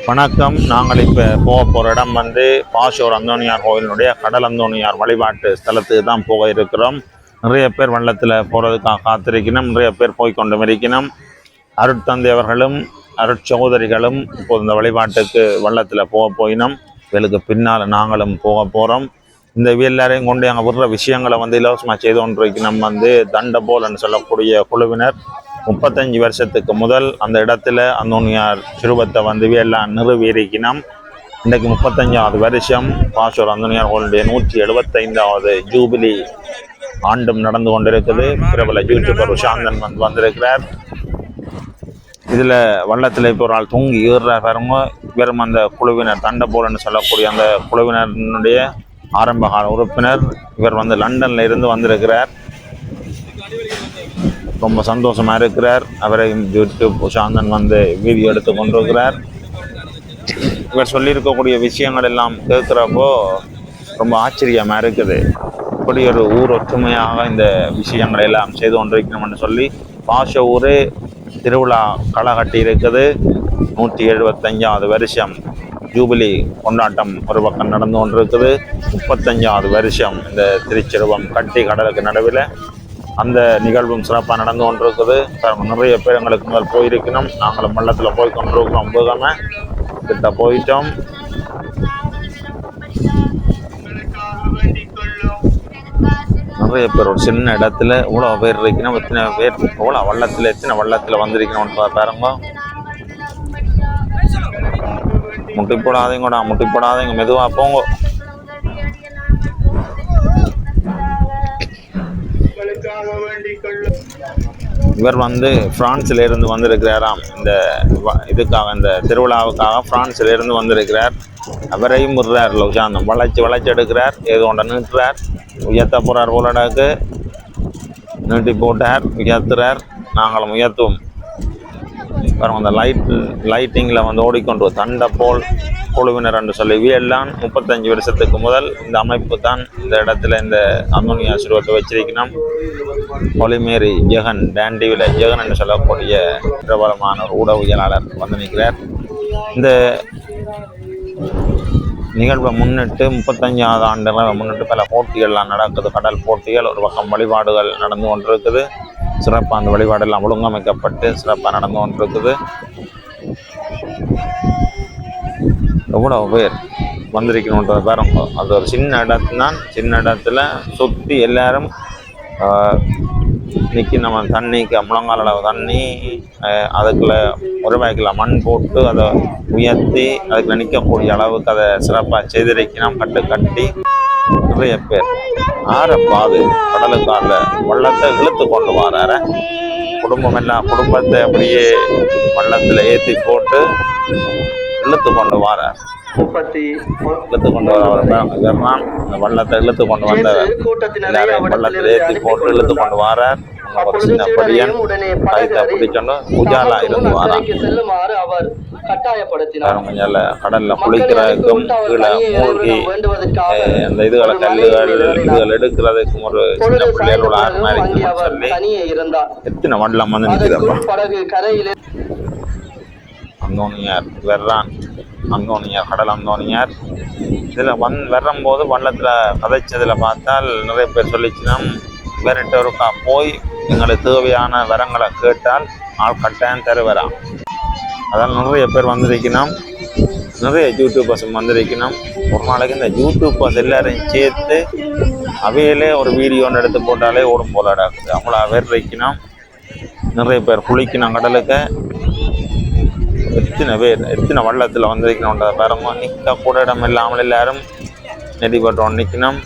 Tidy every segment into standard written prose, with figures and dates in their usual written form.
வணக்கம். நாங்கள் இப்போ போக போகிற இடம் பாஷூர் அந்தோனியார் கோயிலினுடைய கடல் அந்தோனியார் வழிபாட்டு ஸ்தலத்துக்கு தான் போக இருக்கிறோம். நிறைய பேர் வெள்ளத்தில் போகிறதுக்காக காத்திருக்கணும். நிறைய பேர் போய்கொண்டு இருக்கணும். அருட்தந்தை அவர்களும் அருட்சகோதரிகளும் இப்போது இந்த வழிபாட்டுக்கு வெள்ளத்தில் போயினோம். இவளுக்கு பின்னால் நாங்களும் போக போகிறோம். இந்த எல்லாரையும் கொண்டு அங்கே விடுற விஷயங்களை இலவசமாக செய்து கொண்டிருக்கணும். தண்டபோல்னு சொல்லக்கூடிய குழுவினர் 35 வருஷத்துக்கு முதல் அந்த இடத்துல அந்தோனியார் சிறுவத்தை எல்லாம் நிறுவியிருக்கணும். இன்றைக்கு 35வது வருஷம் பாஷூர் அந்தோனியார் கோயிலுடைய 175வது ஜூபிலி ஆண்டும் நடந்து கொண்டிருக்குது. பிரபல யூடியூபர் உஷாந்தன் வந்திருக்கிறார். இதில் வள்ளத்தில் இப்போ ஒரு ஆள் தூங்கி ஏறுறார் பாருங்க. வெறும் அந்த குழுவினர் தண்டபோல்னு சொல்லக்கூடிய அந்த குழுவினருடைய ஆரம்பகால உறுப்பினர். இவர் லண்டன்ல இருந்து வந்திருக்கிறார். ரொம்ப சந்தோஷமாக இருக்கிறார். அவரை யூடியூப் உஷாந்தன் வீடியோ எடுத்து கொண்டிருக்கிறார். இவர் சொல்லியிருக்கக்கூடிய விஷயங்கள் எல்லாம் கேட்குறப்போ ரொம்ப ஆச்சரியமாக இருக்குது. இப்படி ஒரு ஊர் ஒற்றுமையாக இந்த விஷயங்களை எல்லாம் செய்து கொண்டிருக்கணும்னு சொல்லி பாஷூரே திருவிழா களை கட்டி இருக்குது. 175வது வருஷம் ஜூபிலி கொண்டாட்டம் ஒரு பக்கம் நடந்து கொண்டிருக்குது. 35வது வருஷம் இந்த திருச்சிறுவம் கட்டி கடலுக்கு நடுவில் அந்த நிகழ்வும் சிறப்பாக நடந்து கொண்டிருக்குது. நிறைய பேர் எங்களுக்கு முதல் போயிருக்கணும். நாங்களும் வெள்ளத்தில் போய் கொண்டிருக்கிறோம். போகாம கிட்ட போயிட்டோம். நிறைய பேர் ஒரு சின்ன இடத்துல இவ்வளோ பேர் இருக்கணும். எத்தனை பேர் எவ்வளோ வெள்ளத்தில் எத்தனை வெள்ளத்தில் வந்திருக்கணும்னு பாருங்க. முட்டி போடாதீங்கடா, முட்டி போடாதீங்க, மெதுவாக போங்க. இவர் பிரான்ஸ்ல இருந்து வந்திருக்கிறாராம். இந்த இதுக்காக இந்த திருவிழாவுக்காக பிரான்ஸ்ல இருந்து வந்திருக்கிறார். அவரையும் விடுறார். உஷாந்தம் வளைச்சு எடுக்கிறார். ஏதோ ஒன்றை நீட்டுறார். உயர்த்த போறார் போலடாக்கு. நீட்டி போட்டார். உயர்த்துறார். நாங்களும் உயர்த்துவோம். பாருங்க அந்த லைட்டிங்கில் ஓடிக்கொண்டு தண்டபோல் குழுவினர் என்று சொல்லி எல்லாம் 35 வருஷத்துக்கு முதல் இந்த அமைப்பு தான் இந்த இடத்துல இந்த அந்தோனியார் சிறுவத்தை வச்சிருக்கணும். ஒலிமேரி ஜெகன் டாண்டிவில் ஜெகன் என்று சொல்லக்கூடிய பிரபலமான ஒரு ஊடகவியலாளர் நிற்கிறார். இந்த நிகழ்வை முன்னிட்டு 35வது ஆண்டுகளை முன்னிட்டு பல போட்டிகள்லாம் நடக்குது. கடல் போட்டிகள் ஒரு பக்கம் வழிபாடுகள் நடந்து கொண்டிருக்குது. சிறப்பாக அந்த வழிபாடெல்லாம் ஒழுங்கமைக்கப்பட்டு சிறப்பாக நடந்து கொண்டிருக்குது. எவ்வளோ பேர் வந்திருக்கணுன்றத பாருங்க. அது ஒரு சின்ன இடத்துதான். சின்ன இடத்துல சுற்றி எல்லாரும் நிற்கி நம்ம தண்ணிக்கு முழங்கால் அளவு தண்ணி, அதுக்குள்ள ஒரு வாய்க்குள்ள மண் போட்டு அதை உயர்த்தி அதுக்குள்ள நிற்கக்கூடிய அளவுக்கு அதை சிறப்பாக செய்திருக்கணும். கட்டி நிறைய பேர் ஆரப்பாது கடலுக்கால வள்ளத்தை இழுத்து கொண்டு வரார. குடும்பத்தை அப்படியே வள்ளத்தில் ஏற்றி போட்டு இழுத்து கொண்டு வரார். இழுத்து கொண்டு வர வள்ளத்தை இழுத்து கொண்டு வந்த எல்லாரையும் வள்ளத்தில் ஏற்றி போட்டு இழுத்து கொண்டு வரார். ஒரு சின்ன படியன் கைத்தை பிடிச்சோன்னு உஜாலா இருந்து வரான். கடல்ல குளிக்கிறதுக்கும் கீழே மூழ்கி அந்த கல்லுகள் எடுக்கிறதுக்கும் ஒரு சின்ன பிள்ளைகளோட சொல்லி எத்தனை வள்ளம் நிற்கிறப்ப அந்தோனியார் வெர்றான். அந்தோனியார் கடல் அந்தோனியார் இதில் வரும்போது வள்ளத்தில் கதைச்சதில் பார்த்தால் நிறைய பேர் சொல்லிச்சுன்னா வேறிட்டவருக்கா போய் எங்களுக்கு தேவையான வரங்களை கேட்டால் ஆள் கட்டாயம் தருவரான். அதால் நிறைய பேர் வந்திருக்கணும். நிறைய யூடியூபர்ஸ் வந்திருக்கணும். ஒரு நாளைக்கு இந்த யூடியூபர்ஸ் எல்லாரையும் சேர்த்து அவையிலே ஒரு வீடியோன்னு எடுத்து போட்டாலே ஓடும் போல இருக்குது. அவங்கள பேர் இருக்கணும். நிறைய பேர் குளிக்கணும் கடலுக்கு. எத்தனை வள்ளத்தில் வந்திருக்கணுன்றத பாருங்க. நிற்க கூட இடம் இல்லாமல் எல்லாரும் நெடிபட்டோம் நிற்கணும்.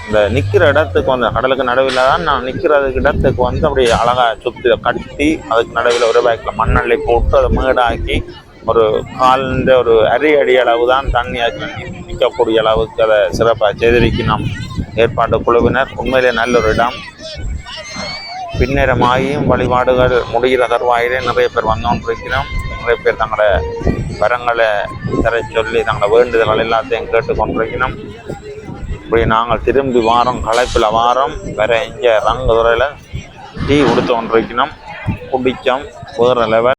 இந்த நிற்கிற இடத்துக்கு கடலுக்கு நடுவில் தான் நான் நிற்கிறதுக்கு இடத்துக்கு அப்படி அழகாக சுற்றி கட்டி அதுக்கு நடுவில் ஒரு பேக்கில் மண்ணள்ளி போட்டு அதை மேடாக்கி ஒரு கால்ன்ற ஒரு அடி அளவு தான் தண்ணி நிற்கக்கூடிய அளவுக்கு அதை சிறப்பாக செய்திருக்கணும் ஏற்பாட்டு குழுவினர். உண்மையிலே நல்ல ஒரு இடம். பின்னரமாகியும் வழிபாடுகள் முடிகிற தருவாயிலே நிறைய பேர் வந்தோன்றிருக்கிறோம். நிறைய பேர் தங்களோட வரங்களை தர சொல்லி தங்களோட வேண்டுதல்கள் எல்லாத்தையும் கேட்டுக்கொண்டிருக்கணும். இப்படி நாங்கள் திரும்பி வாரம் களைப்பில் வாரம் வேற இங்கே ரங்குதுறையில் டீ கொடுத்து கொண்டிருக்கணும். குடித்தோம் வேறு லெவல்.